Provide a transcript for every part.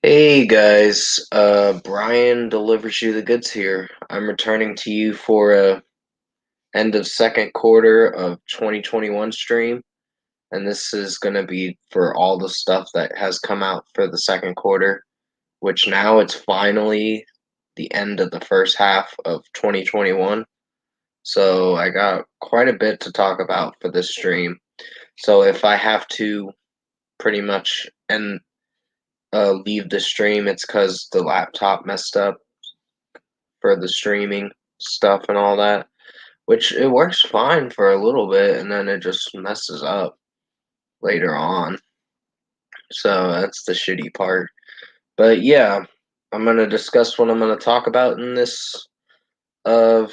Hey guys, Brian delivers you the goods here. I'm returning to you for a end of second quarter of 2021 stream, and this is going to be for all the stuff that has come out for the second quarter, which now it's finally the end of the first half of 2021. So I got quite a bit to talk about for this stream. So if I have to pretty much end leave the stream, it's because the laptop messed up for the streaming stuff and all that, which it works fine for a little bit and then it just messes up later on. So that's the shitty part. But yeah, I'm going to discuss what I'm going to talk about in this of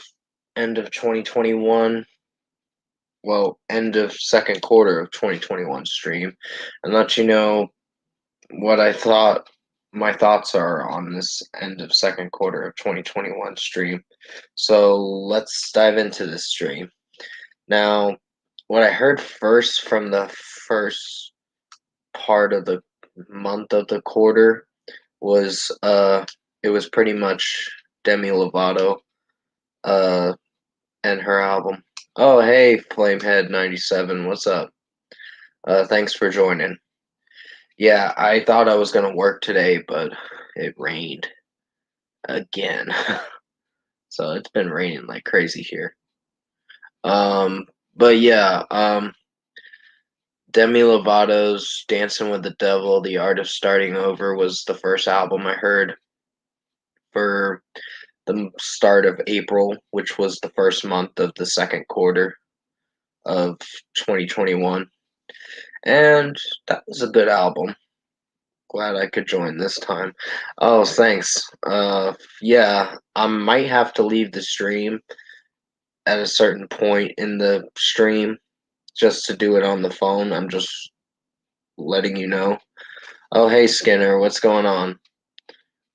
end of 2021, well, end of second quarter of 2021 stream, and let you know what I thought my thoughts are on this end of second quarter of 2021 stream. So let's dive into this stream. Now, what I heard first from the first part of the month of the quarter was it was pretty much Demi Lovato uh and her album. Oh hey Flamehead 97, what's up? Thanks for joining. Yeah, I thought I was gonna work today, but it rained again. So it's been raining like crazy here. Um, but yeah, Demi Lovato's Dancing with the Devil, The Art of Starting Over was the first album I heard for the start of April, which was the first month of the second quarter of 2021. And that was a good album. Glad I could join this time. Oh, thanks. Yeah, I might have to leave the stream at a certain point in the stream just to do it on the phone. I'm just letting you know. Oh, hey Skinner, what's going on?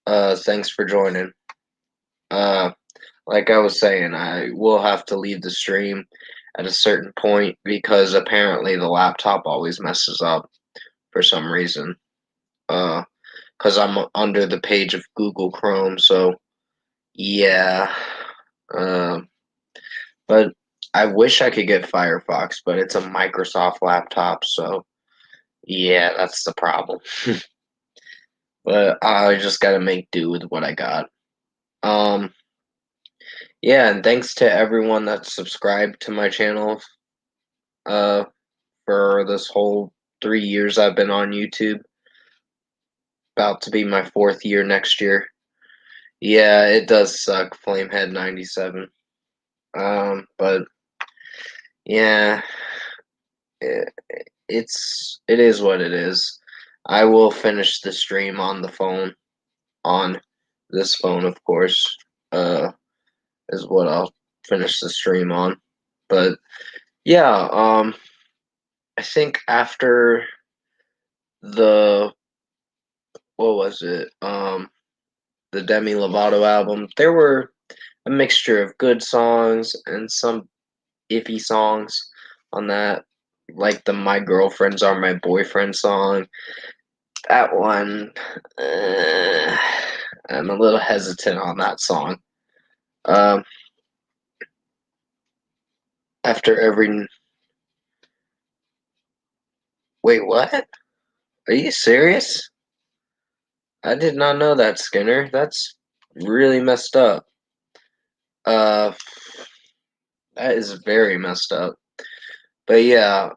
Thanks for joining. Uh, like I was saying, I will have to leave the stream at a certain point because apparently the laptop always messes up for some reason. Because I'm under the page of Google Chrome, so yeah. Um, but I wish I could get Firefox, but it's a Microsoft laptop, so yeah, that's the problem. But I just gotta make do with what I got. Um, yeah, and thanks to everyone that subscribed to my channel uh for this whole 3 years I've been on YouTube. About to be my fourth year next year. Yeah, it does suck, Flamehead 97. But yeah, it, it is what it is. I will finish the stream on the phone, on this phone, of course. Is what I'll finish the stream on. But yeah, I think after the what was it? The Demi Lovato album, there were a mixture of good songs and some iffy songs on that, like the "My Girlfriends Are My Boyfriend" song. That one, uh, I'm a little hesitant on that song. Um, after every wait, what? Are you serious? I did not know that, Skinner. That's really messed up. Uh, that is very messed up. But yeah,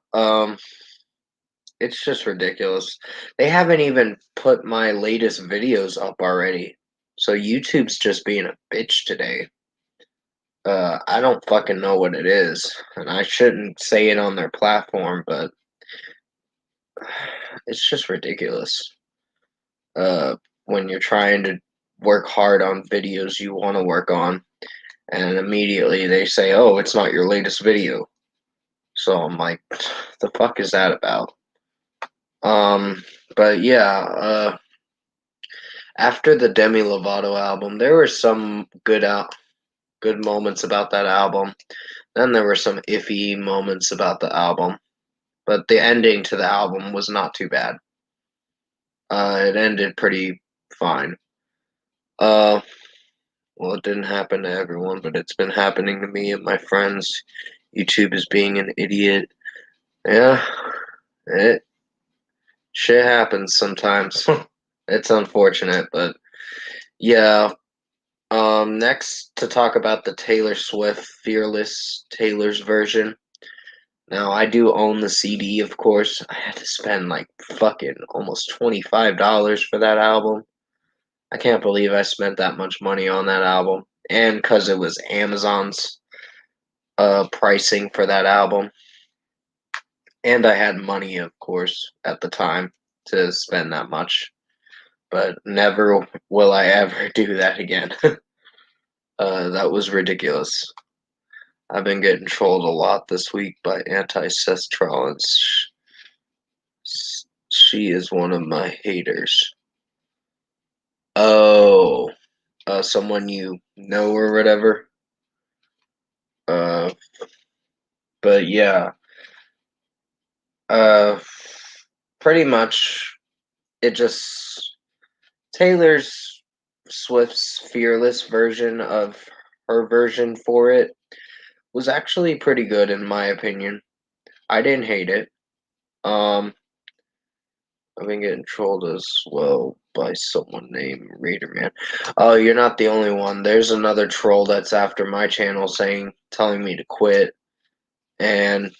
it's just ridiculous. They haven't even put my latest videos up already. So YouTube's just being a bitch today. I don't fucking know what it is, and I shouldn't say it on their platform, but it's just ridiculous. When you're trying to work hard on videos you want to work on, and immediately they say, "Oh, it's not your latest video." So I'm like, "The fuck is that about?" Um, but yeah, after the Demi Lovato album, there were some good moments about that album. Then there were some iffy moments about the album, but the ending to the album was not too bad. It ended pretty fine. Well, it didn't happen to everyone, but it's been happening to me and my friends. YouTube is being an idiot. Yeah, it shit happens sometimes. It's unfortunate, but yeah. Next to talk about the Taylor Swift Fearless Taylor's version. Now, I do own the CD, of course. I had to spend like fucking almost $25 for that album. I can't believe I spent that much money on that album. And because it was Amazon's pricing for that album. And I had money, of course, at the time to spend that much. But never will I ever do that again. That was ridiculous. I've been getting trolled a lot this week by Anti-Seth Rollins. She is one of my haters. Oh, someone you know or whatever. Uh, but yeah, uh, pretty much it just Taylor's Swift's Fearless version of her version for it was actually pretty good in my opinion. I didn't hate it. Um, I've been getting trolled as well by someone named Raider Man. Oh, you're not the only one. There's another troll that's after my channel telling me to quit, and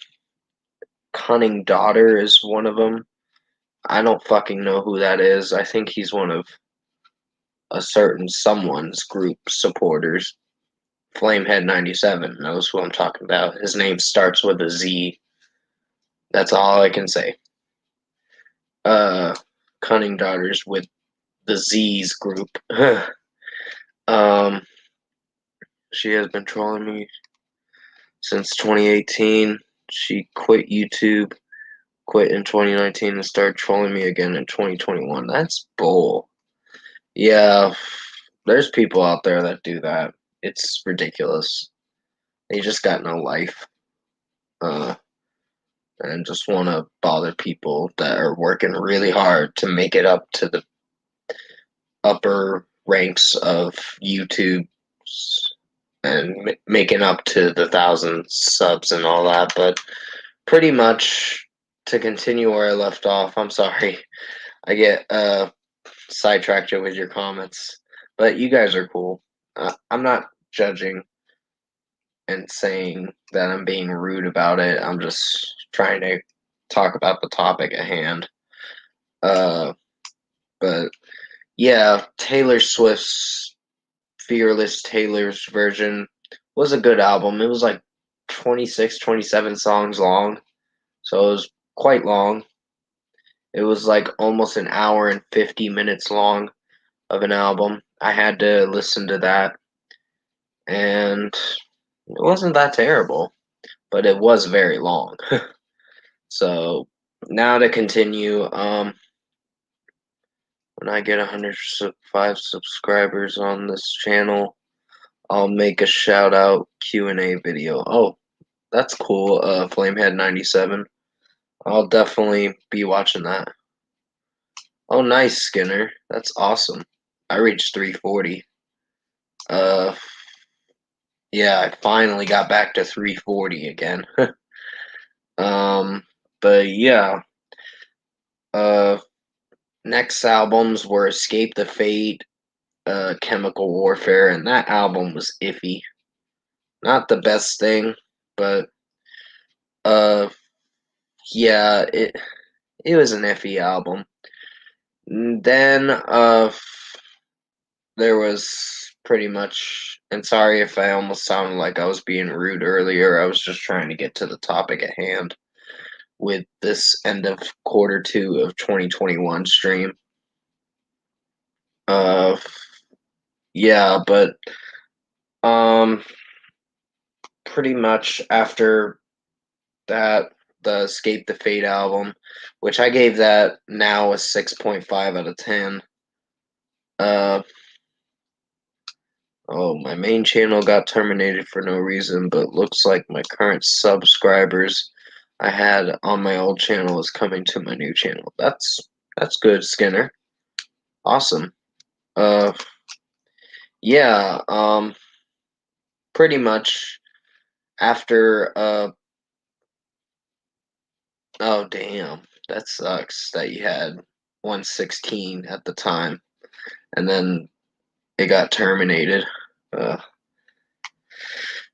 Cunning Daughter is one of them. I don't fucking know who that is. I think he's one of a certain someone's group supporters. Flamehead97 knows who I'm talking about. His name starts with a Z. That's all I can say. Uh, Cunning Daughters with the Z's group. um, she has been trolling me since 2018. She quit YouTube, quit in 2019, and started trolling me again in 2021. That's bull. Yeah, there's people out there that do that. It's ridiculous. They just got no life. And just want to bother people that are working really hard to make it up to the upper ranks of YouTube and making up to the 1,000 subs and all that. But pretty much to continue where I left off, I'm sorry. I get sidetracked you with your comments, but you guys are cool. I'm not judging and saying that I'm being rude about it. I'm just trying to talk about the topic at hand. But yeah, Taylor Swift's Fearless Taylor's version was a good album. It was like 26, 27 songs long, so it was quite long. It was like almost an hour and 50 minutes long of an album. I had to listen to that, and it wasn't that terrible, but it was very long. So now to continue, when I get 105 subscribers on this channel, I'll make a shout out Q&A video. Oh, that's cool. Flamehead97. I'll definitely be watching that. Oh, nice, Skinner. That's awesome. I reached 340. Uh, yeah, I finally got back to 340 again. But yeah. Uh, next albums were Escape the Fate, Chemical Warfare, and that album was iffy. Not the best thing, but uh, yeah, it was an iffy album. Then there was pretty much, and sorry if I almost sounded like I was being rude earlier. I was just trying to get to the topic at hand with this end of quarter two of 2021 stream. Uh, yeah, but um, pretty much after that, the Escape the Fate album, which I gave that now a 6.5 out of 10. Oh, my main channel got terminated for no reason, but looks like my current subscribers I had on my old channel is coming to my new channel. That's good, Skinner. Awesome. Uh, yeah, pretty much after, oh damn, that sucks that you had 116 at the time, and then it got terminated. Uh,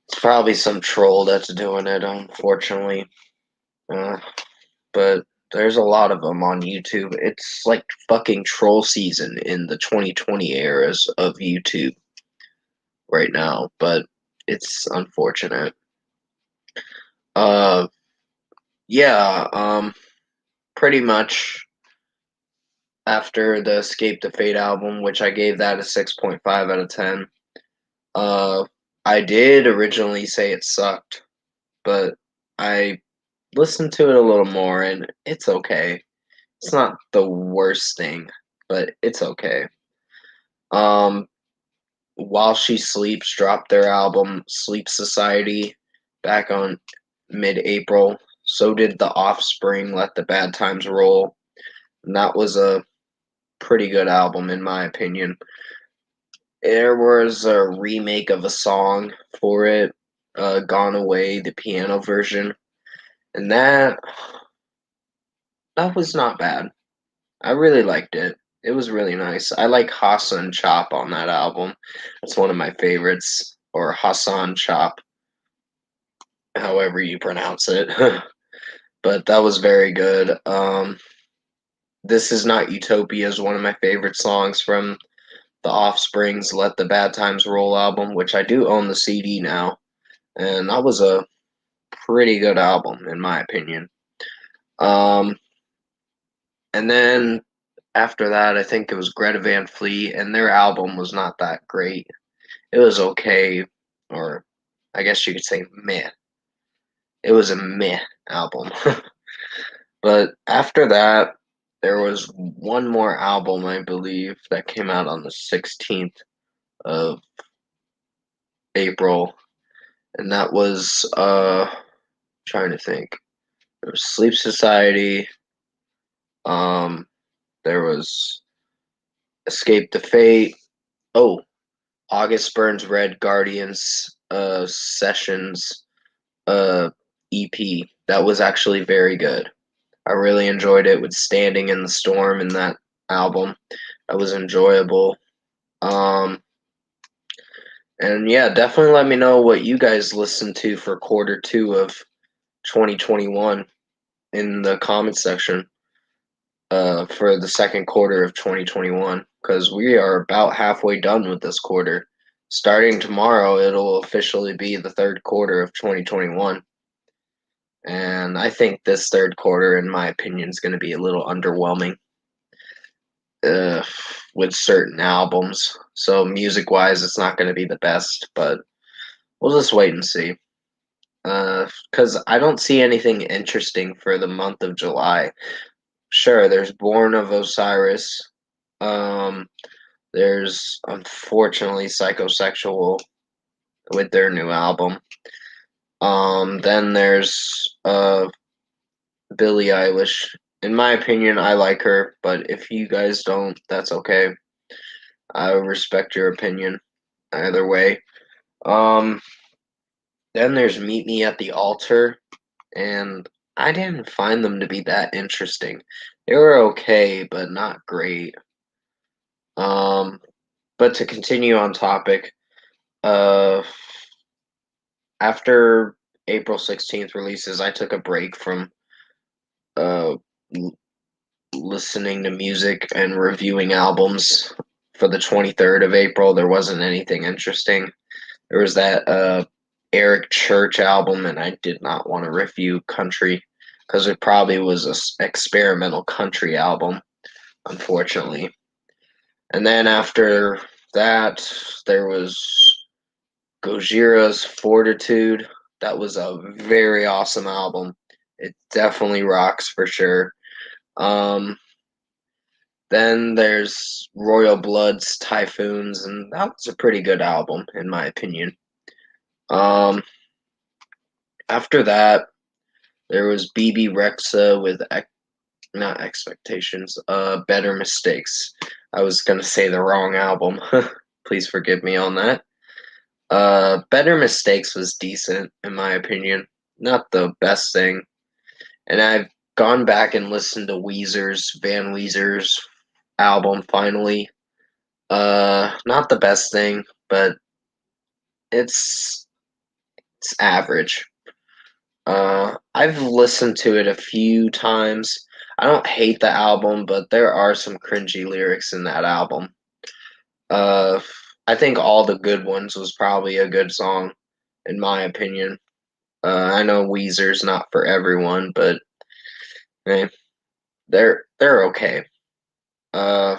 it's probably some troll that's doing it, unfortunately. Uh, but there's a lot of them on YouTube. It's like fucking troll season in the 2020 eras of YouTube right now, but it's unfortunate. Uh, yeah, pretty much after the Escape the Fate album, which I gave that a 6.5 out of 10. Uh, I did originally say it sucked, but I listened to it a little more and it's okay. It's not the worst thing, but it's okay. Um, While She Sleeps dropped their album Sleep Society back on mid-April. So did The Offspring, Let the Bad Times Roll. And that was a pretty good album in my opinion. There was a remake of a song for it, Gone Away, the piano version, and that was not bad. I really liked it. It was really nice. I like Hassan Chop on that album. It's one of my favorites, or Hassan Chop, however you pronounce it. But that was very good. This Is Not Utopia is one of my favorite songs from The Offspring's Let the Bad Times Roll album, which I do own the CD now. And that was a pretty good album, in my opinion. Um, and then after that, I think it was Greta Van Fleet, and their album was not that great. It was okay, or I guess you could say meh. It was a meh album. But after that, there was one more album, I believe, that came out on the 16th of April, and that was trying to think. There was Sleep Society, um there was Escape the Fate. Oh, August Burns Red Guardians Sessions uh EP. That was actually very good. I really enjoyed it with Standing in the Storm in that album. That was enjoyable. Um, and yeah, definitely let me know what you guys listened to for quarter two of 2021 in the comment section for the second quarter of 2021 because we are about halfway done with this quarter. Starting tomorrow, it'll officially be the third quarter of 2021. And I think this third quarter, in my opinion, is going to be a little underwhelming uh, with certain albums. So music wise, it's not going to be the best, but we'll just wait and see. Because I don't see anything interesting for the month of July. Sure, there's Born of Osiris. Um, there's unfortunately Psychosexual with their new album. Then there's Billie Eilish. In my opinion, I like her, but if you guys don't, that's okay. I respect your opinion either way. Um, then there's Meet Me at the Altar, and I didn't find them to be that interesting. They were okay, but not great. Um, but to continue on topic, uh, after April 16th releases, I took a break from uh listening to music and reviewing albums. For the 23rd of April, there wasn't anything interesting. There was that Eric Church album, and I did not want to review country because it probably was an experimental country album, unfortunately. And then after that, there was Gojira's Fortitude. That was a very awesome album. It definitely rocks for sure. Um, then there's Royal Blood's Typhoons, and that was a pretty good album in my opinion. Um, After that, there was BB Rexa with not expectations. Better mistakes. I was gonna say the wrong album. Please forgive me on that. Better mistakes was decent in my opinion. Not the best thing. And I've gone back and listened to Van Weezer's album finally. Not the best thing, but it's it's average. I've listened to it a few times. I don't hate the album, but there are some cringy lyrics in that album. Uh, I think All the Good Ones was probably a good song, in my opinion. I know Weezer's not for everyone, but eh, they're okay. Uh,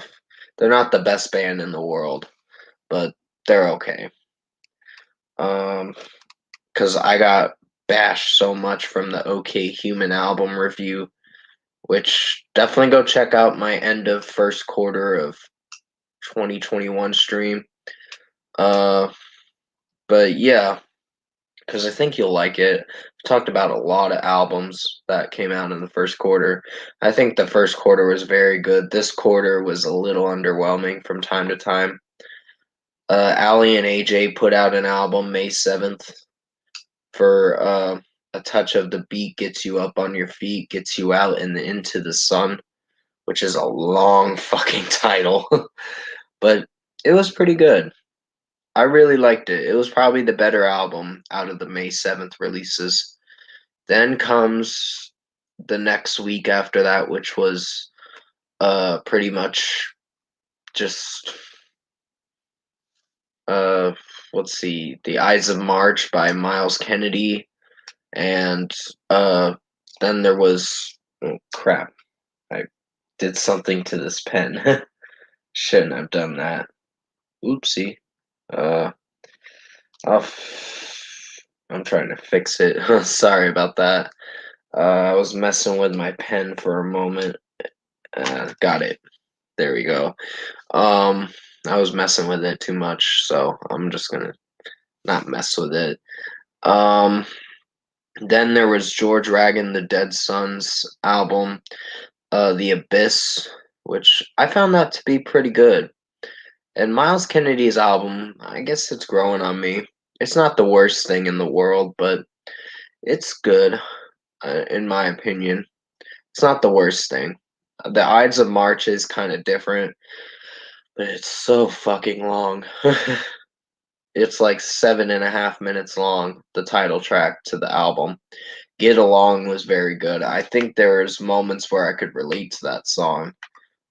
they're not the best band in the world, but they're okay. Um, because I got bashed so much from the OK Human album review, which definitely go check out my end of first quarter of 2021 stream. Uh, but yeah, because I think you'll like it. I've talked about a lot of albums that came out in the first quarter. I think the first quarter was very good. This quarter was a little underwhelming from time to time. Ali and AJ put out an album May 7th for A Touch of the Beat Gets You Up on Your Feet, Gets You Out and Into the Sun, which is a long fucking title. But it was pretty good. I really liked it. It was probably the better album out of the May 7th releases. Then comes the next week after that, which was pretty much just uh let's see, The Ides of March by Miles Kennedy, and then there was, oh crap, I did something to this pen. Shouldn't have done that. Oopsie. Uh I'll I'm trying to fix it. Sorry about that. I was messing with my pen for a moment. Got it. There we go. Um, I was messing with it too much, so I'm just gonna not mess with it. Um, then there was George Raggin, the Dead Sons album, The Abyss, which I found that to be pretty good. And Miles Kennedy's album, I guess it's growing on me. It's not the worst thing in the world, but it's good, in my opinion. It's not the worst thing. The Ides of March is kind of different, but it's so fucking long. It's like 7.5 minutes long, the title track to the album. Get Along was very good. I think there was moments where I could relate to that song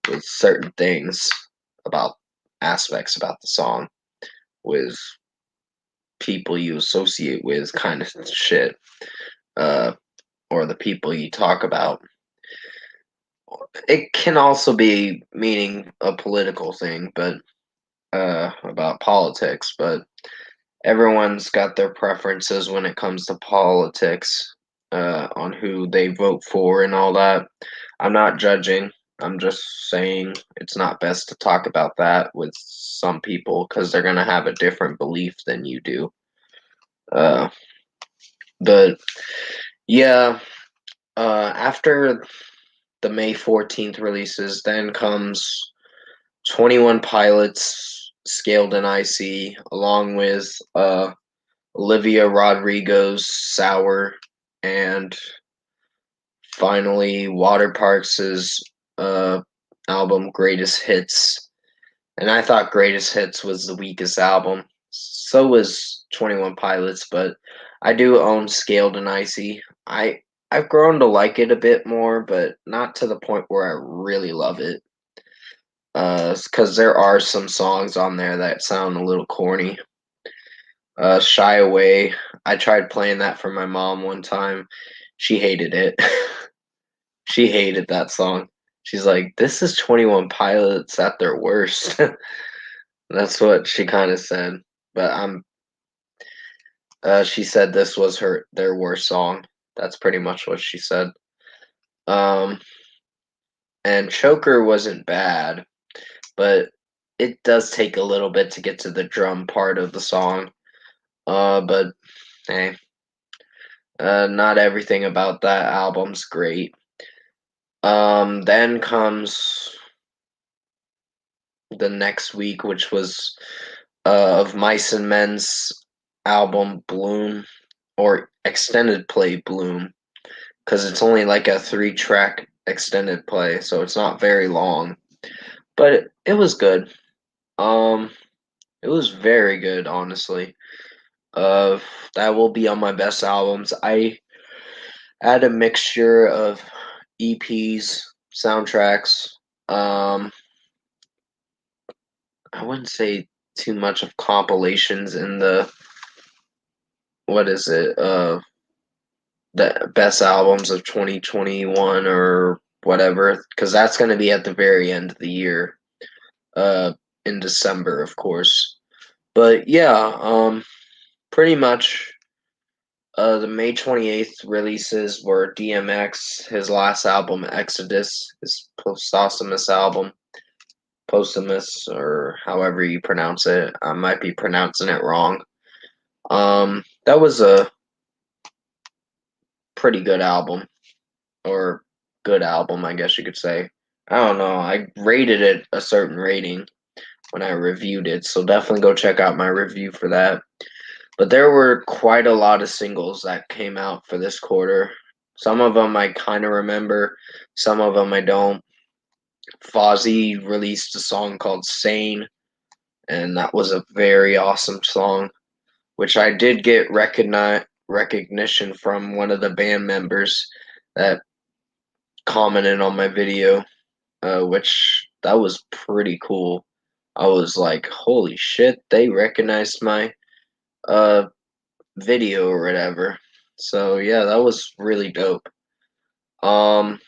with certain things about aspects about the song with people you associate with kind of shit. Uh or the people you talk about. It can also be meaning a political thing, but about politics, but everyone's got their preferences when it comes to politics, on who they vote for and all that. I'm not judging. I'm just saying it's not best to talk about that with some people because they're gonna have a different belief than you do. Uh, but yeah, after the May 14th releases, then comes 21 Pilots, Scaled and Icy, along with Olivia Rodrigo's Sour, and finally Water Parks' uh, album Greatest Hits. And I thought Greatest Hits was the weakest album. So was 21 Pilots, but I do own Scaled and Icy. I've grown to like it a bit more, but not to the point where I really love it. Because there are some songs on there that sound a little corny. Shy Away. I tried playing that for my mom one time. She hated it. She hated that song. She's like, "This is 21 Pilots at their worst." That's what she kind of said. But she said this was their worst song. That's pretty much what she said. Um, and Choker wasn't bad, but it does take a little bit to get to the drum part of the song. But hey, not everything about that album's great. Then comes the next week, which was of Mice and Men's album Bloom, or extended play Bloom, because it's only like a 3-track extended play, so it's not very long. But it was good. Um, it was very good, honestly. Uh, that will be on my best albums. I had a mixture of EPs, soundtracks. Um, I wouldn't say too much of compilations in the what is it? The best albums of 2021 or whatever, because that's going to be at the very end of the year, uh, in December, of course. But yeah, pretty much. The May 28th releases were DMX, his last album, Exodus, his posthumous album, posthumous, or however you pronounce it. I might be pronouncing it wrong. That was a pretty good album, or good album, I guess you could say. I don't know. I rated it a certain rating when I reviewed it, so definitely go check out my review for that. But there were quite a lot of singles that came out for this quarter. Some of them I kind of remember, some of them I don't. Fozzy released a song called Sane, and that was a very awesome song, which I did get recognition from one of the band members that commented on my video, which that was pretty cool. I was like, holy shit, they recognized my uh video or whatever. So yeah, that was really dope. Um,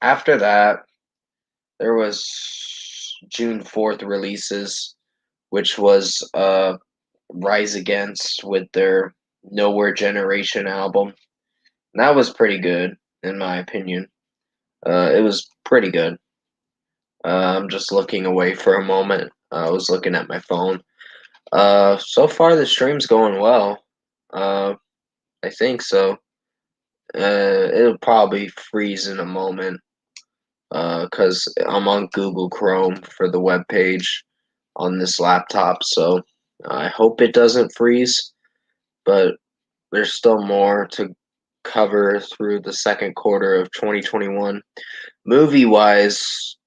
After that, there was June 4th releases, which was Rise Against with their Nowhere Generation album. And that was pretty good, in my opinion. It was pretty good. I'm just looking away for a moment. I was looking at my phone. So far the stream's going well. Uh, I think so. It'll probably freeze in a moment because I'm on Google Chrome for the web page on this laptop. So I hope it doesn't freeze, but there's still more to cover through the second quarter of 2021. Movie wise,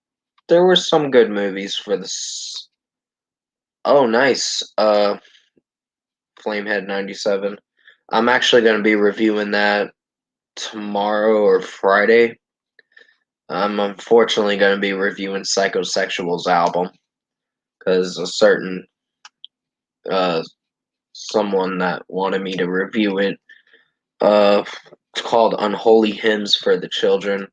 there were some good movies for this. Oh, nice. Flamehead 97. I'm actually going to be reviewing that tomorrow or Friday. I'm unfortunately going to be reviewing Psychosexual's album because a certain uh, someone that wanted me to review it. It's called Unholy Hymns for the Children.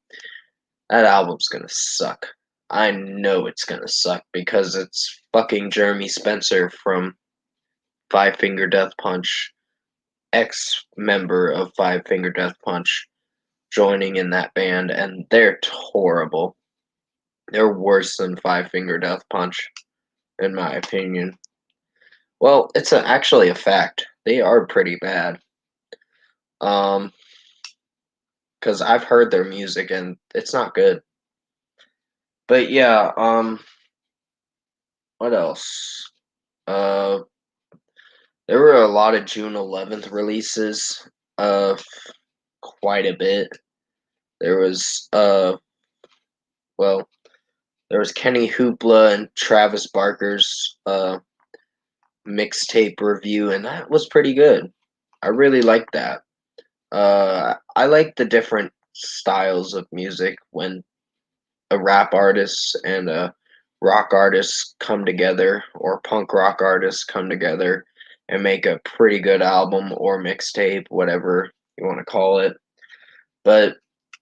That album's gonna suck. I know it's gonna suck because it's fucking Jeremy Spencer from Five Finger Death Punch, ex member of Five Finger Death Punch, joining in that band, and they're horrible. They're worse than Five Finger Death Punch, in my opinion. Well, it's actually a fact. They are pretty bad. Um, because I've heard their music and it's not good. But yeah, what else? Uh, there were a lot of June 11th releases. Quite a bit. There was well, there was Kenny Hoopla and Travis Barker's mixtape review, and that was pretty good. I really liked that. I like the different styles of music when a rap artist and a rock artist come together, or punk rock artists come together and make a pretty good album or mixtape, whatever you want to call it. But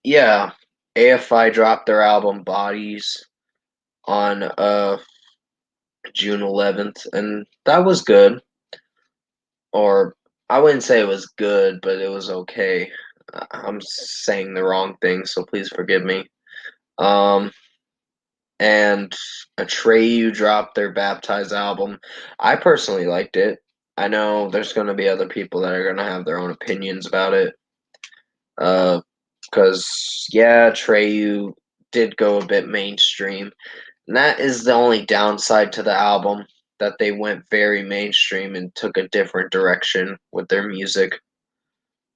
yeah, AFI dropped their album Bodies on June 11th, and that was good. Or I wouldn't say it was good, but it was okay. I'm saying the wrong thing, so please forgive me. Um, and Atreyu dropped their Baptize album. I personally liked it. I know there's going to be other people that are going to have their own opinions about it. Because, yeah, Atreyu did go a bit mainstream. And that is the only downside to the album, that they went very mainstream and took a different direction with their music.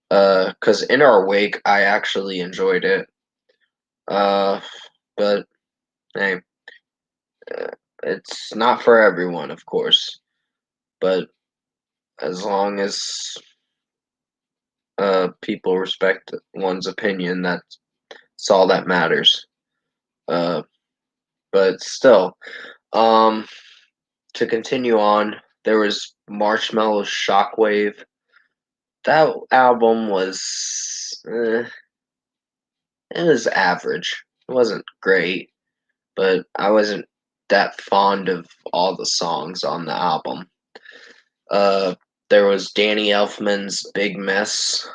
'Cause In Our Wake, I actually enjoyed it. Uh, but hey, uh, it's not for everyone, of course. But as long as people respect one's opinion, that's all that matters. Uh, but still, um, to continue on, there was Marshmello's Shockwave. That album was it was average. It wasn't great, but I wasn't that fond of all the songs on the album. Uh, there was Danny Elfman's Big Mess,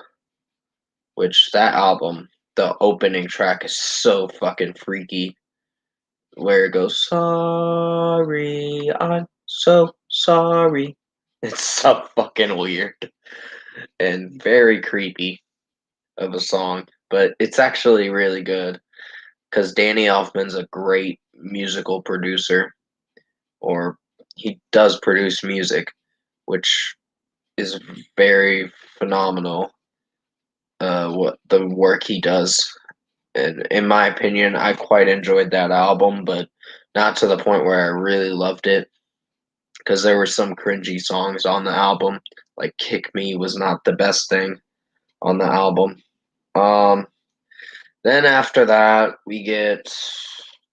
which that album, the opening track is so fucking freaky. Where it goes, sorry, I'm so sorry. It's so fucking weird and very creepy of a song, but it's actually really good because Danny Elfman's a great musical producer, or he does produce music, which is very phenomenal. What the work he does, and in my opinion, I quite enjoyed that album, but not to the point where I really loved it because there were some cringy songs on the album. Like "Kick Me" was not the best thing on the album. Um, then after that, we get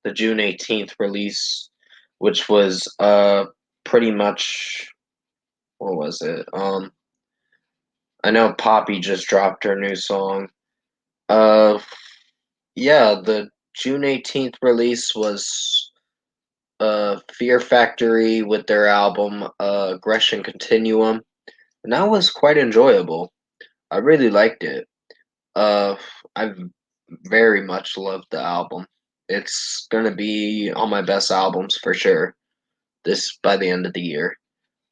the June 18th release, which was pretty much, what was it? I know Poppy just dropped her new song. Uh yeah, the June 18th release was Fear Factory with their album Aggression Continuum, and that was quite enjoyable. I really liked it. Uh I very much loved the album. It's gonna be on my best albums for sure. This by the end of the year.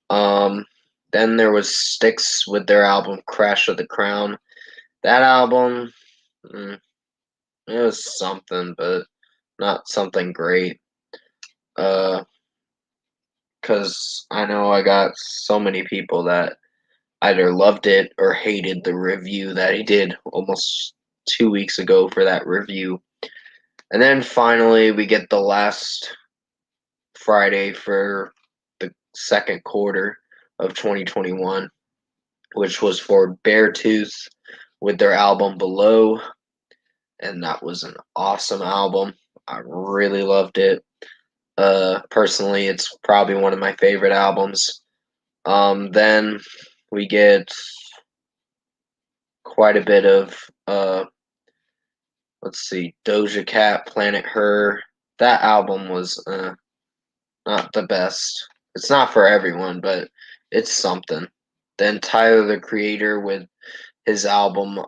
Um, then there was Styx with their album Crash of the Crown. That album, mm, it was something, but not something great. Uh, because I know I got so many people that either loved it or hated the review that he did almost 2 weeks ago for that review. And then finally, we get the last Friday for the second quarter of 2021, which was for Beartooth with their album Below, and that was an awesome album. I really loved it. Personally, it's probably one of my favorite albums. Then we get quite a bit of let's see, Doja Cat, Planet Her. That album was not the best. It's not for everyone, but it's something. Then Tyler the Creator with his album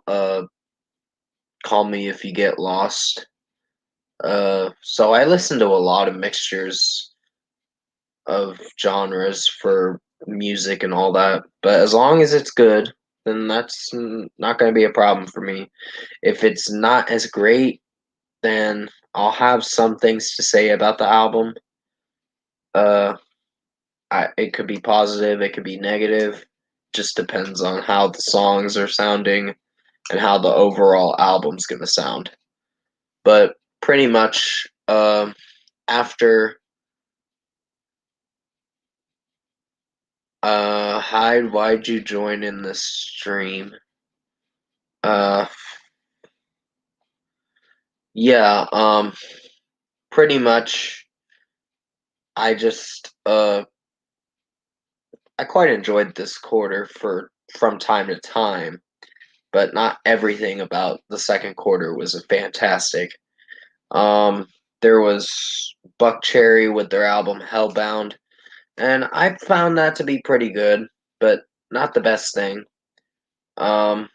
Call Me If You Get Lost. So I listen to a lot of mixtures of genres for music and all that, but as long as it's good, then that's not going to be a problem for me. If it's not as great, then I'll have some things to say about the album. Uh, it could be positive, it could be negative. Just depends on how the songs are sounding and how the overall album's going to sound. But pretty much, after Hyde, why'd you join in this stream? Uh, yeah, pretty much, I just, I quite enjoyed this quarter from time to time, but not everything about the second quarter was fantastic. Um, there was Buck Cherry with their album Hellbound, and I found that to be pretty good, but not the best thing. Um,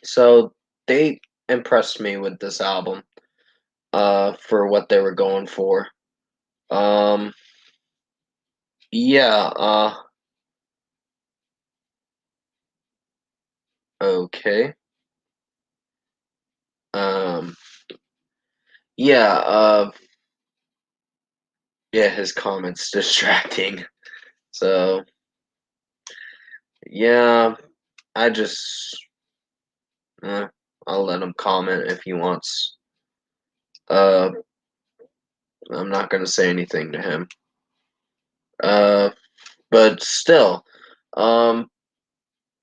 so they impressed me with this album, for what they were going for. Um, yeah, okay. Um, Yeah, yeah, his comments distracting. So, yeah, I just, uh, I'll let him comment if he wants. Uh, I'm not gonna say anything to him. Uh, but still, um,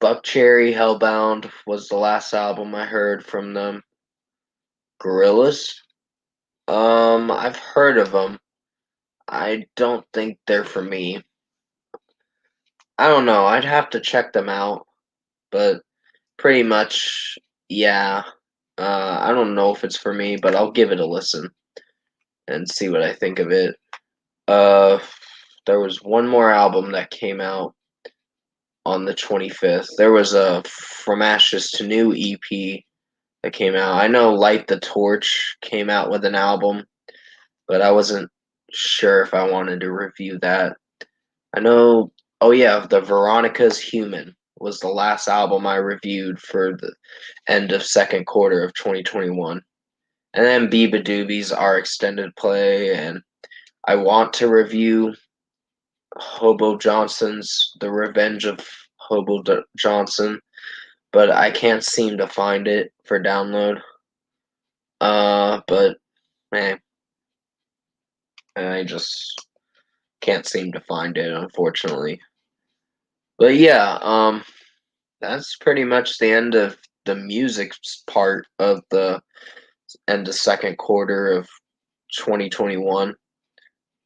Buckcherry Hellbound was the last album I heard from them. Gorillas. I've heard of them. I don't think they're for me. I don't know. I'd have to check them out, but pretty much, yeah. I don't know if it's for me, but I'll give it a listen and see what I think of it. Uh, there was one more album that came out on the 25th. There was a From Ashes to New EP that came out. I know Light the Torch came out with an album, but I wasn't sure if I wanted to review that. I know, oh yeah, the Veronica's Human was the last album I reviewed for the end of second quarter of 2021. And then Biba Doobies, our extended play, and I want to review Hobo Johnson's The Revenge of Johnson, but I can't seem to find it for download. But man, I just can't seem to find it, unfortunately. But yeah, that's pretty much the end of the music part of the end of second quarter of 2021.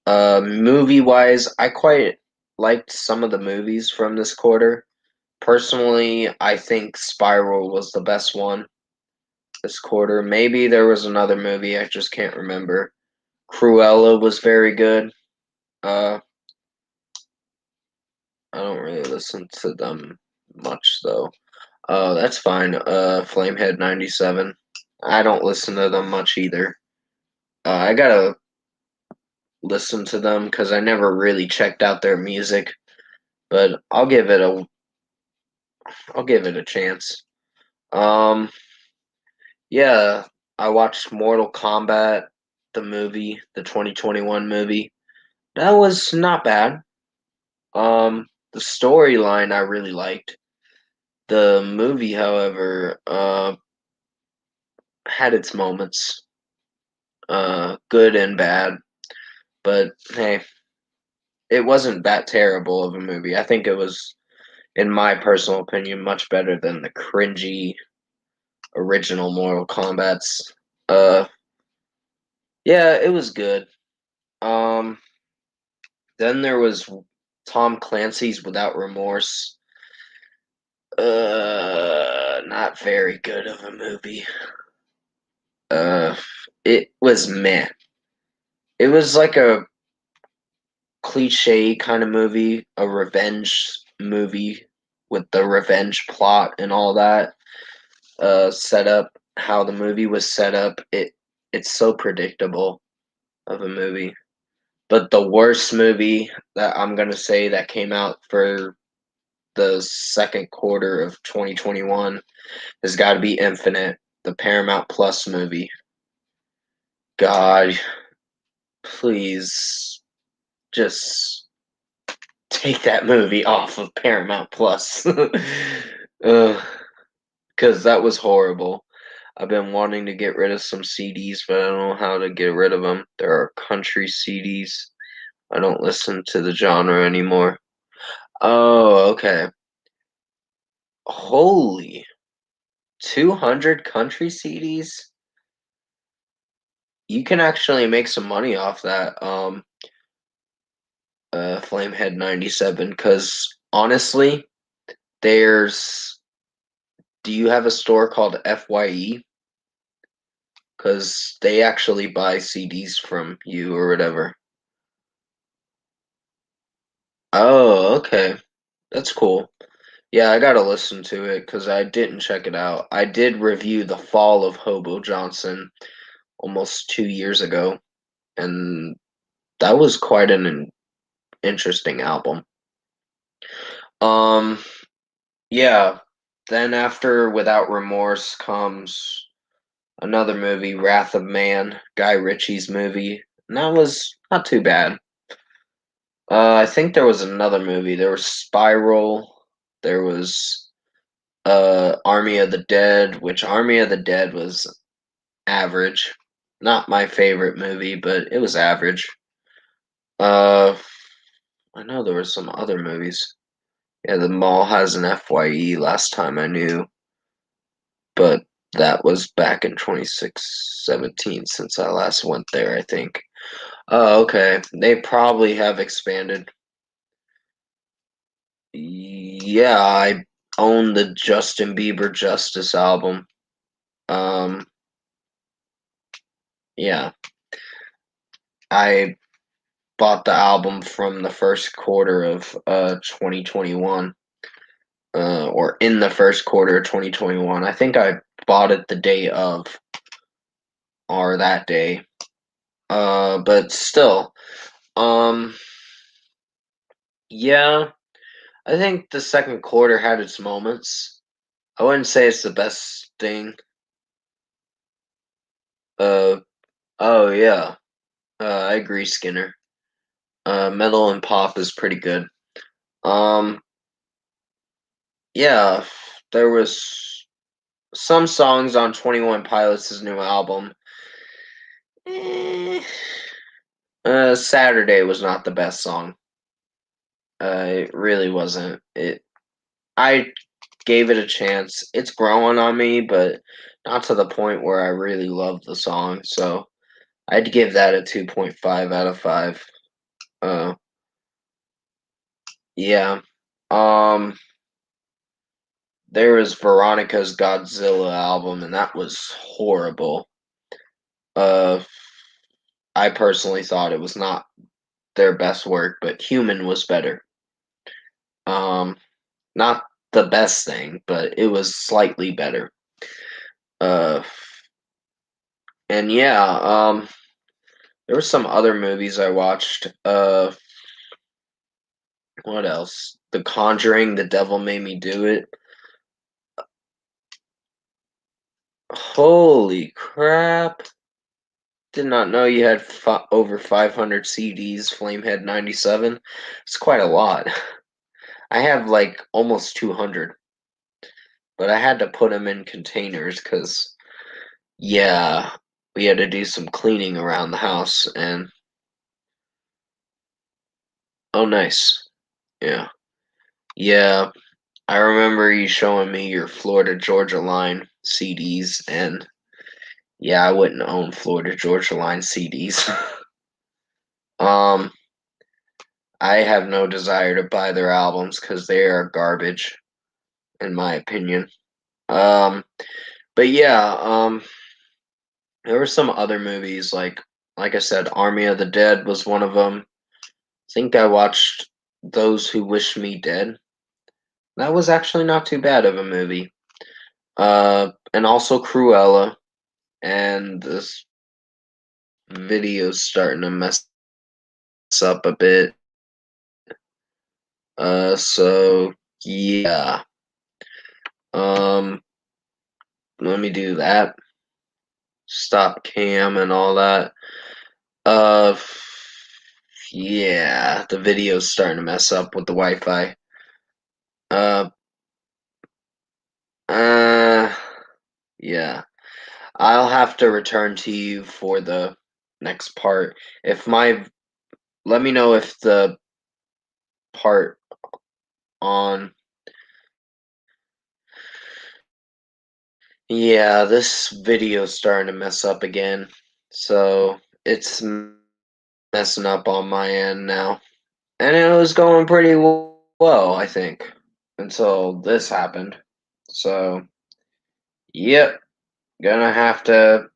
Movie wise, I quite liked some of the movies from this quarter. Personally, I think Spiral was the best one this quarter. Maybe there was another movie, I just can't remember. Cruella was very good. Uh, I don't really listen to them much though. That's fine. Flamehead 97. I don't listen to them much either. I gotta listen to them because I never really checked out their music, but I'll give it a chance. Um, yeah, I watched Mortal Kombat, the movie, the 2021 movie. That was not bad. The storyline I really liked. The movie, however, had its moments, good and bad. But hey, it wasn't that terrible of a movie. I think it was, in my personal opinion, much better than the cringy original Mortal Kombat's. Uh, yeah, it was good. Um, then there was Tom Clancy's Without Remorse. Not very good of a movie. Uh, it was meh. It was like a cliche kind of movie, a revenge movie with the revenge plot and all that. Set up how the movie was set up. It's so predictable of a movie. But the worst movie that I'm gonna say that came out for the second quarter of 2021 has got to be Infinite, the Paramount Plus movie. God, please just take that movie off of Paramount Plus. Because that was horrible. I've been wanting to get rid of some CDs, but I don't know how to get rid of them. There are country CDs. I don't listen to the genre anymore. Oh, okay. Holy, 200 country CDs? You can actually make some money off that, Flamehead 97, because honestly, there's. Do you have a store called FYE? Because they actually buy CDs from you or whatever. Oh, okay. That's cool. Yeah, I gotta listen to it because I didn't check it out. I did review The Fall of Hobo Johnson almost 2 years ago, and that was quite an interesting album. Um, yeah. Then after Without Remorse comes Another movie, Wrath of Man, Guy Ritchie's movie. And that was not too bad. I think there was another movie. There was Spiral. There was Army of the Dead, which Army of the Dead was average. Not my favorite movie, but it was average. Uh, I know there were some other movies. Yeah, The Mall has an FYE last time I knew, but that was back in 2017 since I last went there, I think. Oh, okay. They probably have expanded. Yeah, I own the Justin Bieber Justice album. Um, yeah, I bought the album from the first quarter of 2021, or in the first quarter of 2021. I think I bought it the day of, or that day. But still, um, yeah, I think the second quarter had its moments. I wouldn't say it's the best thing. Uh, oh yeah, I agree, Skinner. Metal and Pop is pretty good. Um, yeah, there was some songs on 21 Pilots' new album. Eh, Saturday was not the best song. It really wasn't. I gave it a chance. It's growing on me, but not to the point where I really love the song. So I'd give that a 2.5 out of 5. Uh, yeah. Um, there was Veronica's Godzilla album, and that was horrible. Uh, I personally thought it was not their best work, but Human was better. Um, not the best thing, but it was slightly better. Uh, and yeah, there were some other movies I watched. What else? The Conjuring, The Devil Made Me Do It. Holy crap. Did not know you had over 500 CDs, Flamehead 97. It's quite a lot. I have like almost 200, but I had to put them in containers because, yeah, we had to do some cleaning around the house. And oh, nice. Yeah. Yeah. I remember you showing me your Florida Georgia Line CDs, and yeah, I wouldn't own Florida Georgia Line CDs. um, I have no desire to buy their albums because they are garbage, in my opinion. Um, but yeah, there were some other movies like I said, Army of the Dead was one of them. I think I watched Those Who Wish Me Dead. That was actually not too bad of a movie. And also Cruella, and this video's starting to mess up a bit. So yeah. Um, let me do that. Stop cam and all that. Uh, yeah, the video's starting to mess up with the Wi-Fi. Uh, uh, yeah. I'll have to return to you for the next part. If my, let me know if the part on, yeah, this video's starting to mess up again. So it's messing up on my end now. And it was going pretty well, I think, until this happened. So, yep, gonna have to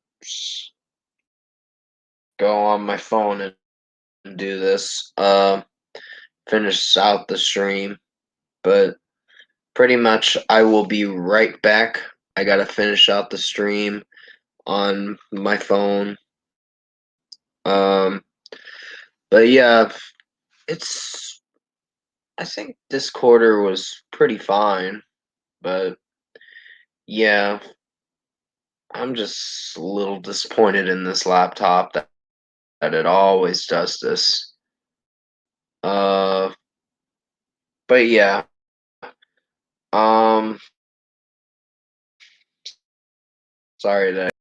go on my phone and do this. Finish out the stream, but pretty much I will be right back. I gotta finish out the stream on my phone. Um, but yeah, it's. I think this quarter was pretty fine, but yeah, I'm just a little disappointed in this laptop that it always does this. Uh, but yeah, um, sorry that.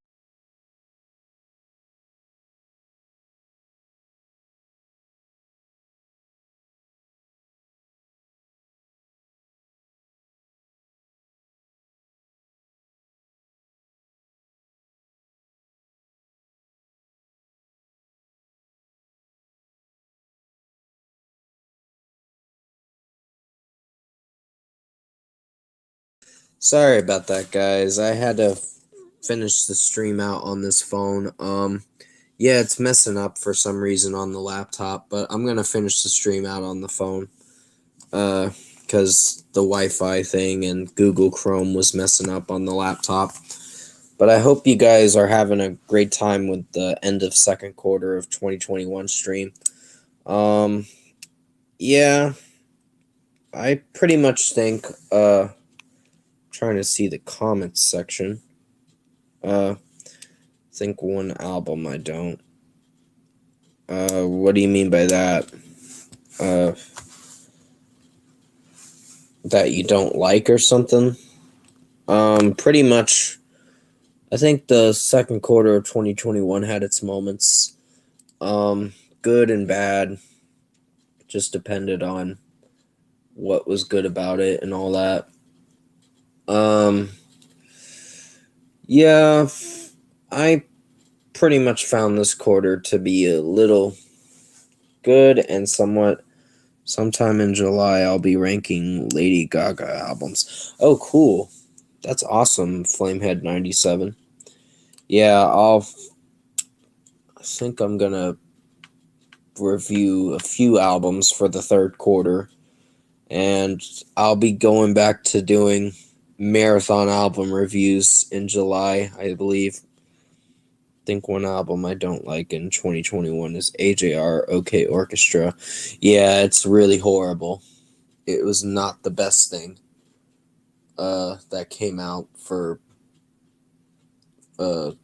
Sorry about that, guys. I had to finish the stream out on this phone. Yeah, it's messing up for some reason on the laptop, but I'm gonna finish the stream out on the phone. Because the Wi-Fi thing and Google Chrome was messing up on the laptop. But I hope you guys are having a great time with the end of second quarter of 2021 stream. Um, yeah, I pretty much think, trying to see the comments section. Think one album I don't. What do you mean by that? Uh, that you don't like or something? Pretty much. I think the second quarter of 2021 had its moments. Good and bad. Just depended on what was good about it and all that. Um, yeah, I pretty much found this quarter to be a little good and somewhat. Sometime in July, I'll be ranking Lady Gaga albums. Oh, cool. That's awesome, Flamehead 97. Yeah, I think I'm gonna review a few albums for the third quarter, and I'll be going back to doing marathon album reviews in July, I believe. I think one album I don't like in 2021 is AJR OK Orchestra. Yeah, it's really horrible. It was not the best thing that came out for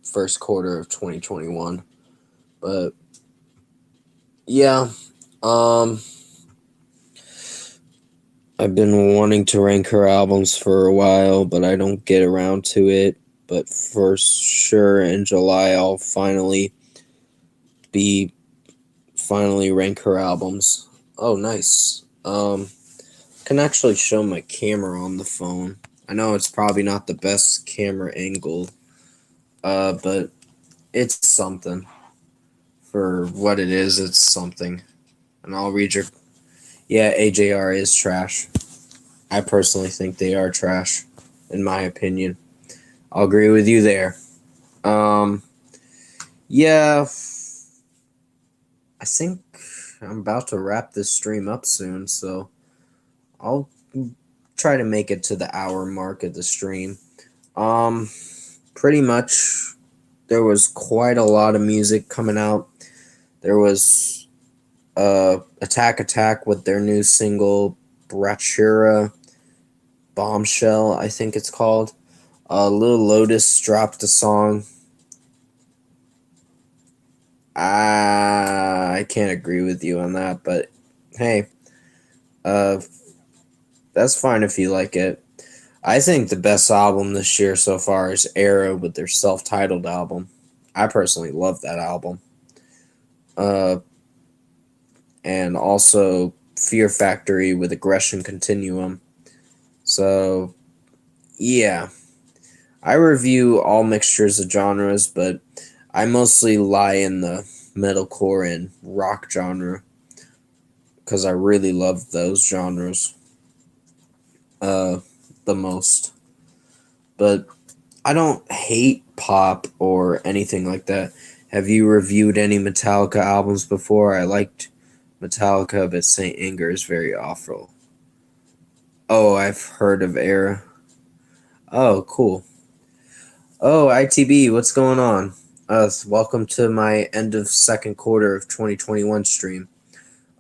first quarter of 2021. But yeah, um, I've been wanting to rank her albums for a while, but I don't get around to it. But for sure, in July, I'll be finally rank her albums. Oh, nice. Can actually show my camera on the phone. I know it's probably not the best camera angle, but it's something. For what it is, it's something. And I'll read your. Yeah, AJR is trash. I personally think they are trash, in my opinion. I'll agree with you there. Um, yeah, I think I'm about to wrap this stream up soon, so I'll try to make it to the hour mark of the stream. Um, Pretty much, there was quite a lot of music coming out. There was Attack Attack with their new single, Brachura Bombshell, I think it's called. Lil Lotus dropped a song. I can't agree with you on that, but hey, uh, that's fine if you like it. I think the best album this year so far is Era with their self-titled album. I personally love that album. Uh, and also Fear Factory with Aggression Continuum. So, yeah. I review all mixtures of genres, but I mostly lie in the metalcore and rock genre because I really love those genres uh, the most. But I don't hate pop or anything like that. Have you reviewed any Metallica albums before? I liked Metallica, but St. Anger is very awful. Oh, I've heard of Era. Oh, cool. Oh, ITB, what's going on? Welcome to my end of second quarter of 2021 stream.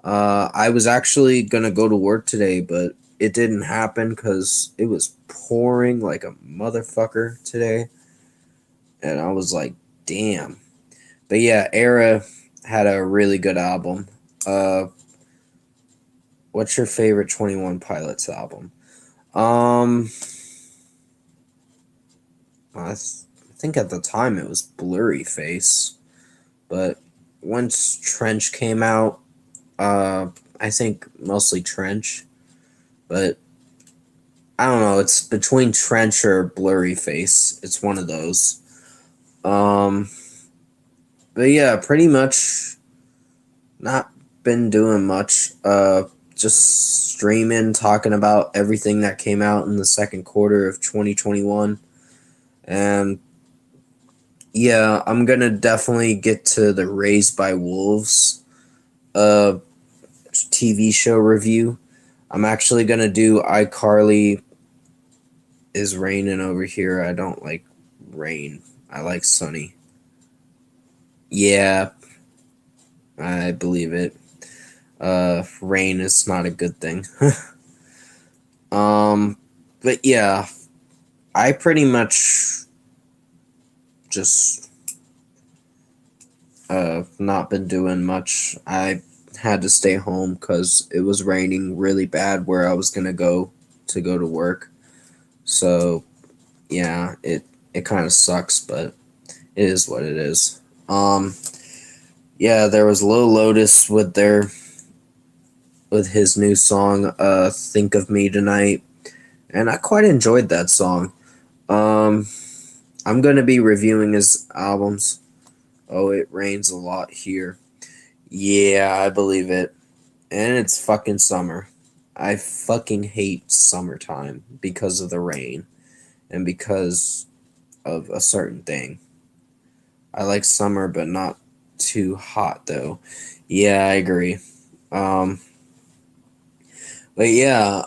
I was actually gonna go to work today, but it didn't happen because it was pouring like a motherfucker today. and I was like, damn. But yeah, Era had a really good album. Uh, what's your favorite 21 Pilots album? Um, I think at the time it was Blurry Face, but once Trench came out, uh, I think mostly Trench, but I don't know. It's between Trench or Blurry Face. It's one of those. Um, but yeah, pretty much not been doing much. Just streaming, talking about everything that came out in the second quarter of 2021. And yeah, I'm gonna definitely get to the Raised by Wolves uh TV show review. I'm actually gonna do iCarly is raining over here. I don't like rain. I like sunny. Yeah, I believe it. Rain is not a good thing. um, but yeah, I pretty much just not been doing much. I had to stay home because it was raining really bad where I was gonna go to work. So yeah, it kind of sucks, but it is what it is. Yeah, there was Lil Lotus with his new song, "Think of Me Tonight," and I quite enjoyed that song. Um, I'm gonna be reviewing his albums. Oh, it rains a lot here. Yeah, I believe it. And it's fucking summer. I fucking hate summertime because of the rain and because of a certain thing. I like summer, but not too hot though. Yeah, I agree. Um, but yeah,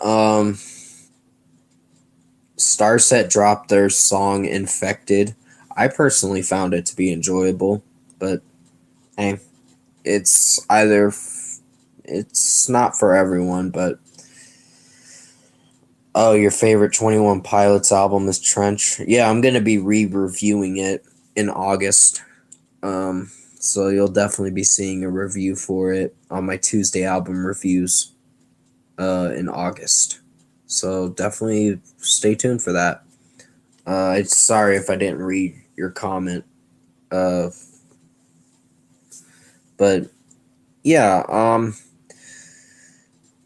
Starset dropped their song "Infected." I personally found it to be enjoyable, but hey, it's either it's not for everyone, but oh, your favorite 21 Pilots album is Trench. Yeah, I'm going to be re-reviewing it in August. So you'll definitely be seeing a review for it on my Tuesday album reviews in August. So definitely stay tuned for that. It's sorry if I didn't read your comment. Uh, but yeah,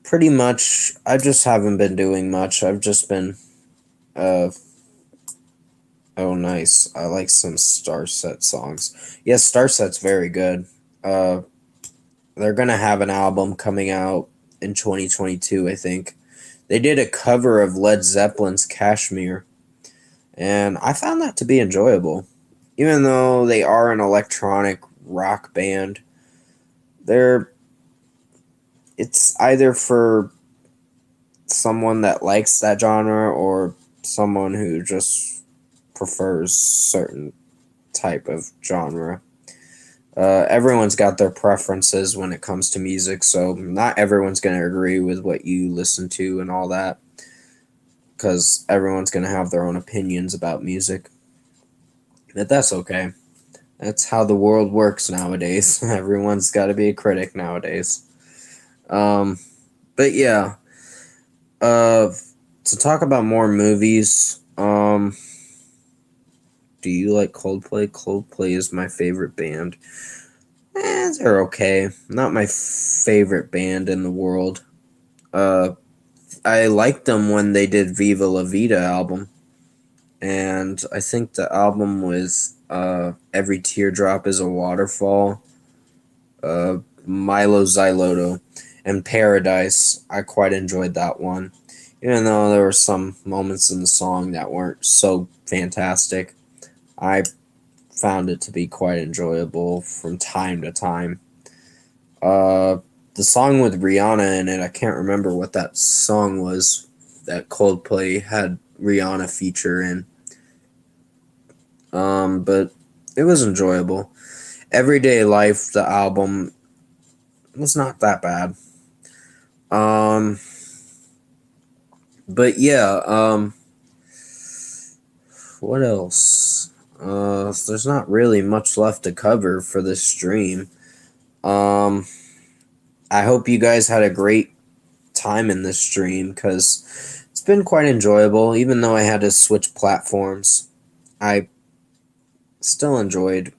pretty much I just haven't been doing much. I've just been uh oh nice. I like some Starset songs. Yes, Starset's very good. Uh they're gonna have an album coming out in 2022, I think. They did a cover of Led Zeppelin's Kashmir, and I found that to be enjoyable. Even though they are an electronic rock band, they're it's either for someone that likes that genre or someone who just prefers certain type of genre. Everyone's got their preferences when it comes to music, so not everyone's going to agree with what you listen to and all that, because everyone's going to have their own opinions about music. But that's okay. That's how the world works nowadays. Everyone's got to be a critic nowadays. Um, but yeah, uh, to talk about more movies, do you like Coldplay? Coldplay is my favorite band. They're okay. Not my favorite band in the world. Uh, I liked them when they did Viva La Vida album, and I think the album was Every Teardrop is a Waterfall, Milo Xyloto, and Paradise. I quite enjoyed that one, even though there were some moments in the song that weren't so fantastic. I found it to be quite enjoyable from time to time. Uh, the song with Rihanna in it, I can't remember what that song was that Coldplay had Rihanna feature in. But it was enjoyable. Everyday Life, the album, was not that bad. Um, but yeah, what else? There's not really much left to cover for this stream. Um, I hope you guys had a great time in this stream because it's been quite enjoyable. Even though I had to switch platforms, I still enjoyed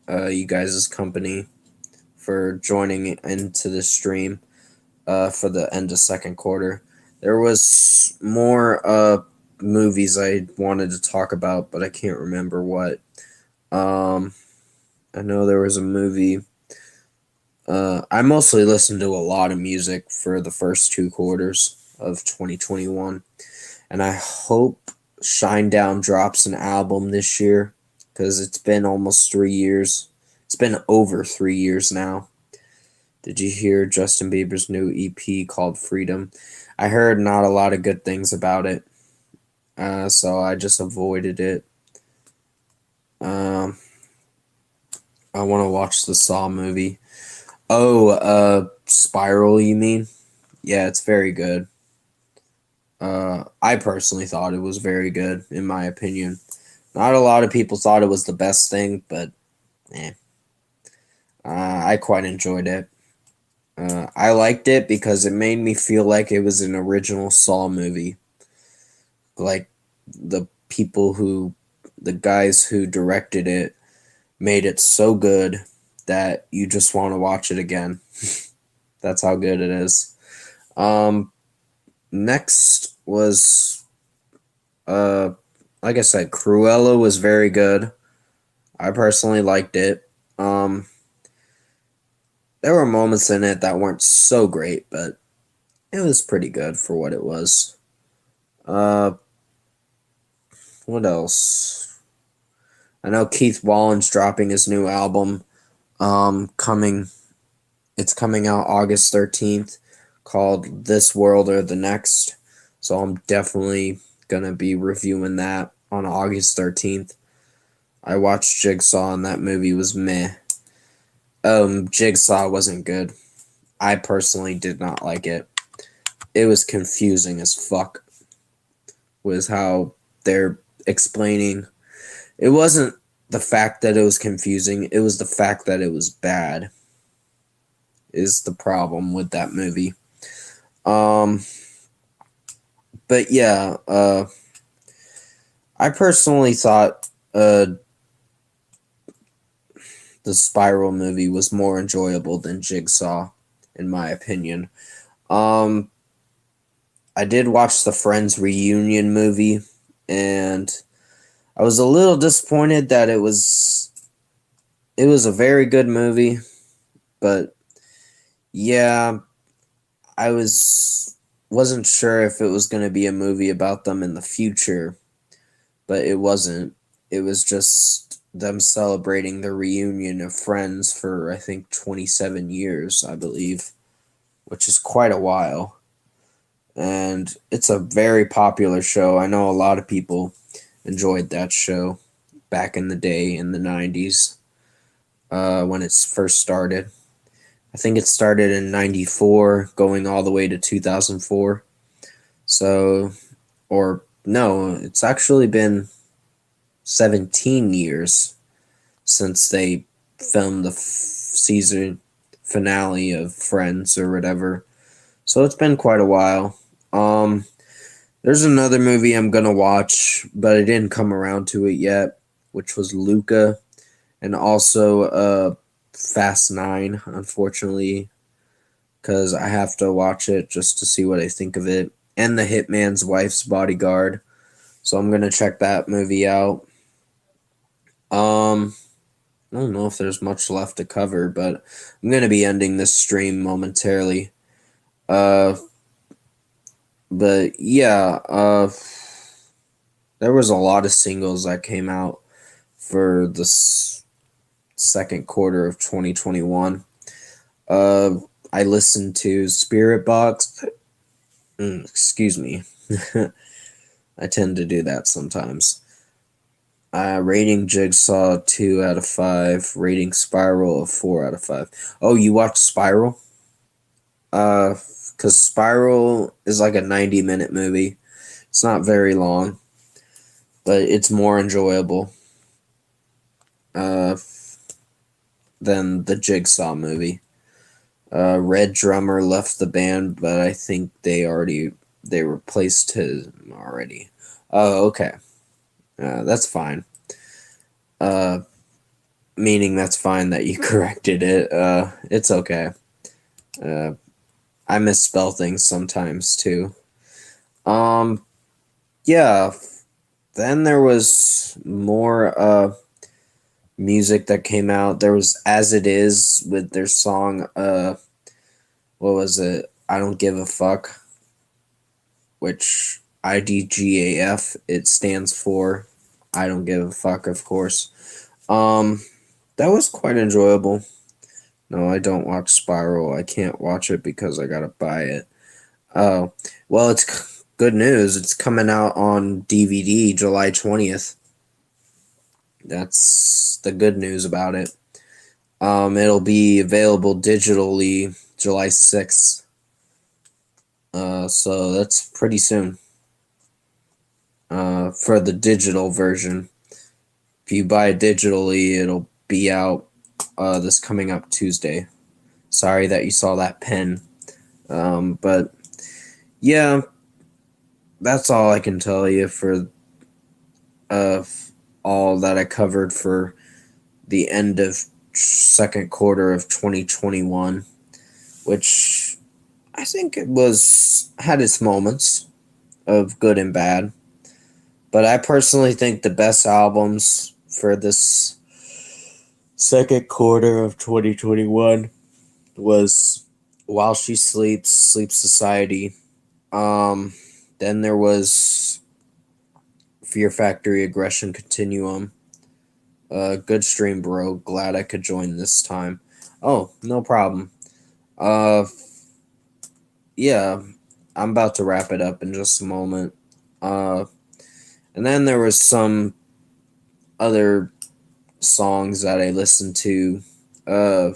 you guys' company for joining into this stream for the end of second quarter. There was more movies I wanted to talk about, but I can't remember what. Um, I know there was a movie. I mostly listened to a lot of music for the first two quarters of 2021, and I hope Shinedown drops an album this year because it's been almost 3 years. It's been over 3 years now. Did you hear Justin Bieber's new EP called Freedom? I heard not a lot of good things about it, so I just avoided it. Um, I want to watch the Saw movie. Oh, Spiral, you mean? Yeah, it's very good. I personally thought it was very good, in my opinion. Not a lot of people thought it was the best thing, but eh. I quite enjoyed it. I liked it because it made me feel like it was an original Saw movie. Like the guys who directed it made it so good that you just want to watch it again. That's how good it is. Next was, like I said, Cruella was very good. I personally liked it. There were moments in it that weren't so great, but it was pretty good for what it was. Uh, what else? I know Keith Wallen's dropping his new album. Coming. It's coming out August 13th, called This World or the Next. So I'm definitely gonna be reviewing that on August 13th. I watched Jigsaw and that movie was meh. Jigsaw wasn't good. I personally did not like it. It was confusing as fuck with how they're explaining. It wasn't the fact that it was confusing, it was the fact that it was bad is the problem with that movie. But yeah, I personally thought the Spiral movie was more enjoyable than Jigsaw, in my opinion. I did watch the Friends reunion movie, and I was a little disappointed that it was a very good movie, but yeah, I wasn't sure if it was going to be a movie about them in the future, but it wasn't. It was just them celebrating the reunion of Friends for I think 27 years, I believe, which is quite a while. And it's a very popular show. I know a lot of people enjoyed that show back in the day in the 90s when it first started. I think it started in 94 going all the way to 2004. So, or no, it's actually been 17 years since they filmed the season finale of Friends or whatever. So it's been quite a while. There's another movie I'm gonna watch, but I didn't come around to it yet, which was Luca, and also Fast 9, unfortunately, because I have to watch it just to see what I think of it, and The Hitman's Wife's Bodyguard. So I'm gonna check that movie out. I don't know if there's much left to cover, but I'm gonna be ending this stream momentarily. Uh, but yeah, there was a lot of singles that came out for the second quarter of 2021. I listened to Spirit Box. Excuse me. I tend to do that sometimes. Rating Jigsaw 2 out of 5. Rating Spiral a 4 out of 5. Oh, you watched Spiral? Because Spiral is like a 90-minute movie. It's not very long, but it's more enjoyable. uh, than the Jigsaw movie. Red Drummer left the band, but I think they replaced him already. Oh, okay. That's fine. Uh, Meaning that's fine that you corrected it. It's okay. Uh, I misspell things sometimes too. Um, yeah. Then there was more music that came out. There was As It Is with their song what was it? I Don't Give a Fuck, which IDGAF it stands for. I don't give a fuck, of course. That was quite enjoyable. No, I don't watch Spiral. I can't watch it because I gotta buy it. Oh, well, it's good news. It's coming out on DVD July 20th. That's the good news about it. It'll be available digitally July 6th. So that's pretty soon. For the digital version. If you buy it digitally, it'll be out this coming up Tuesday. Sorry that you saw that pen. But yeah, that's all I can tell you for uh, all that I covered for the end of second quarter of 2021, which I think it was had its moments of good and bad. But I personally think the best albums for this second quarter of 2021 was While She Sleeps, Sleep Society. Um, then there was Fear Factory, Aggression Continuum. Good stream, bro. Glad I could join this time. Oh, no problem. Uh, yeah, I'm about to wrap it up in just a moment. Uh, and then there was some other songs that I listened to. I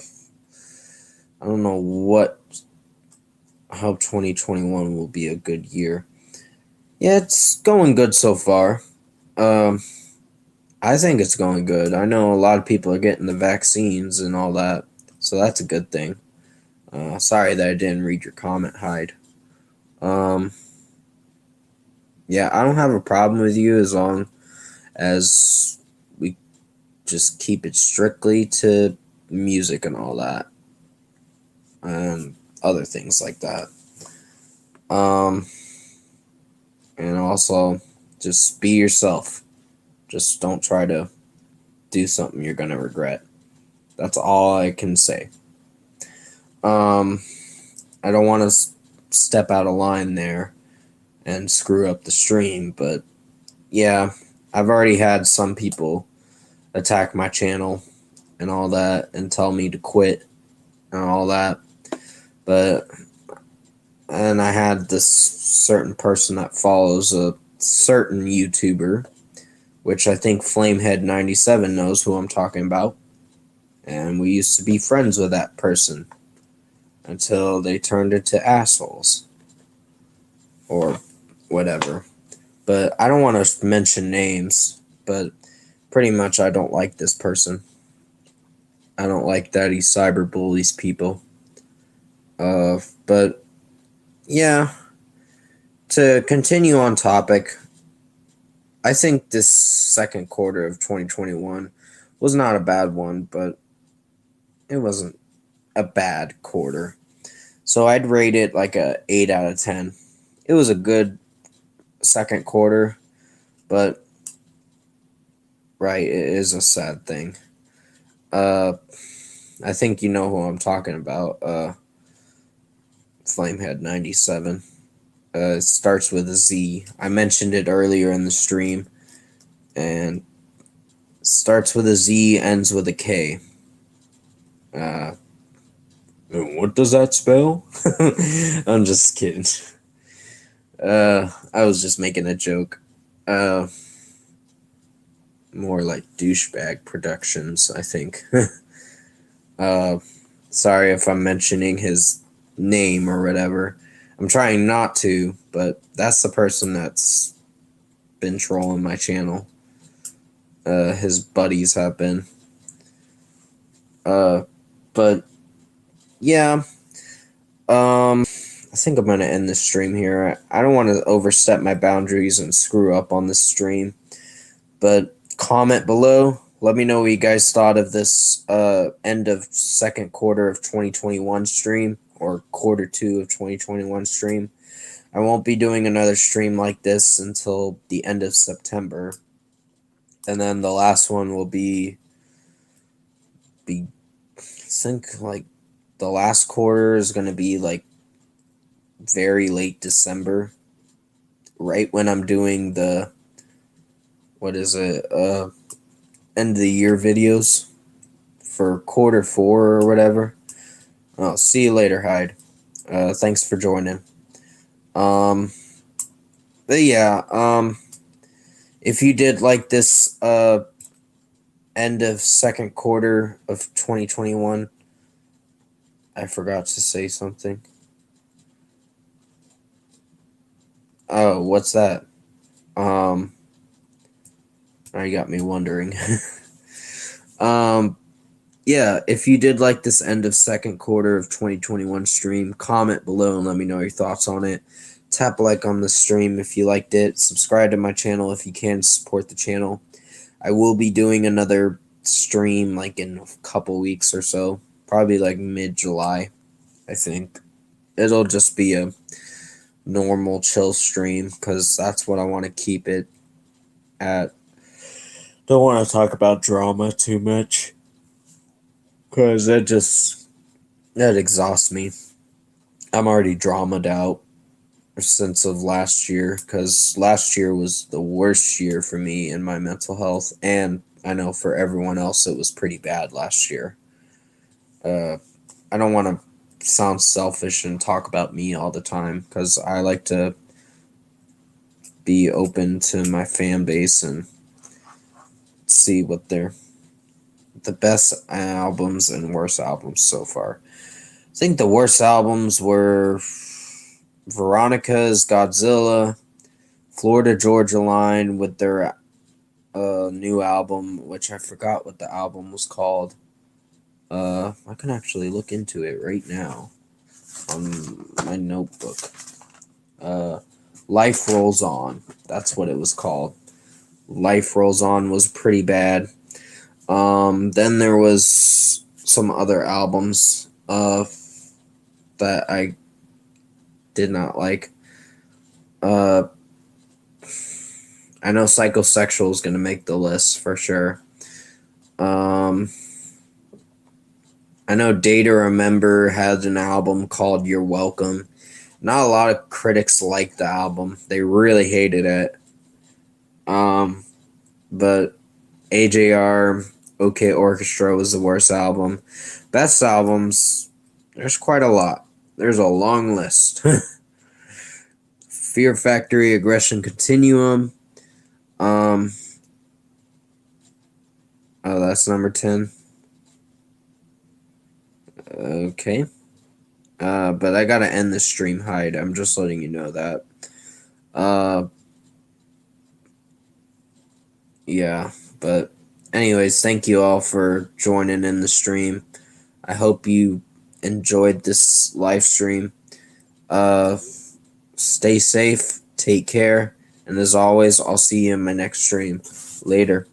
don't know what. I hope 2021 will be a good year. Yeah, it's going good so far. Um, I think it's going good. I know a lot of people are getting the vaccines and all that, so that's a good thing. Sorry that I didn't read your comment, Hyde. Um, yeah, I don't have a problem with you as long as we just keep it strictly to music and all that, and other things like that. Um, and also just be yourself. Just don't try to do something you're gonna regret. That's all I can say. Um, I don't want to step out of line there and screw up the stream, but yeah, I've already had some people attack my channel and all that and tell me to quit and all that. But and I had this certain person that follows a certain YouTuber, which I think Flamehead97 knows who I'm talking about. And we used to be friends with that person until they turned into assholes or whatever. But I don't want to mention names, but pretty much I don't like this person. I don't like that he cyberbullies people. But yeah, to continue on topic, I think this second quarter of 2021 was not a bad one, but it wasn't a bad quarter. So I'd rate it like a 8 out of 10. It was a good second quarter, but right, it is a sad thing. I think you know who I'm talking about. Flamehead97. It starts with a Z. I mentioned it earlier in the stream, and starts with a Z, ends with a K. What does that spell? I'm just kidding. I was just making a joke. More like douchebag productions, I think. Sorry if I'm mentioning his name or whatever. I'm trying not to, but that's the person that's been trolling my channel. His buddies have been. But yeah, I think I'm gonna end this stream here. I don't want to overstep my boundaries and screw up on this stream. But comment below. Let me know what you guys thought of this end of second quarter of 2021 stream or quarter 2 of 2021 stream. I won't be doing another stream like this until the end of September. And then the last one will be I think like the last quarter is going to be like very late December, right when I'm doing the end of the year videos for quarter 4 or whatever. I'll see you later, Hyde. Thanks for joining. But yeah, if you did like this end of second quarter of 2021, I forgot to say something. Oh, what's that? Now you got me wondering. Yeah, if you did like this end of second quarter of 2021 stream, comment below and let me know your thoughts on it. Tap like on the stream if you liked it. Subscribe to my channel if you can, support the channel. I will be doing another stream like in a couple weeks or so, probably like mid-July, I think. It'll just be a normal chill stream because that's what I want to keep it at. Don't want to talk about drama too much because that exhausts me. I'm already dramaed out since of last year because last year was the worst year for me in my mental health, and I know for everyone else it was pretty bad last year. I don't want to sound selfish and talk about me all the time because I like to be open to my fan base and see what they're the best albums and worst albums so far. I think the worst albums were Veronica's Godzilla, Florida Georgia Line with their new album, which I forgot what the album was called. I can actually look into it right now on my notebook. Life Rolls On. That's what it was called. Life Rolls On was pretty bad. Then there was some other albums that I did not like. I know Psychosexual is going to make the list for sure. I know Day to Remember had an album called You're Welcome. Not a lot of critics liked the album. They really hated it. But AJR OK Orchestra was the worst album. Best albums, there's quite a lot. There's a long list. Fear Factory, Aggression Continuum. Oh, that's number 10. Okay. But I gotta end the stream, Hyde. I'm just letting you know that. Yeah, but anyways, thank you all for joining in the stream. I hope you enjoyed this live stream. Stay safe, take care, and as always, I'll see you in my next stream. Later.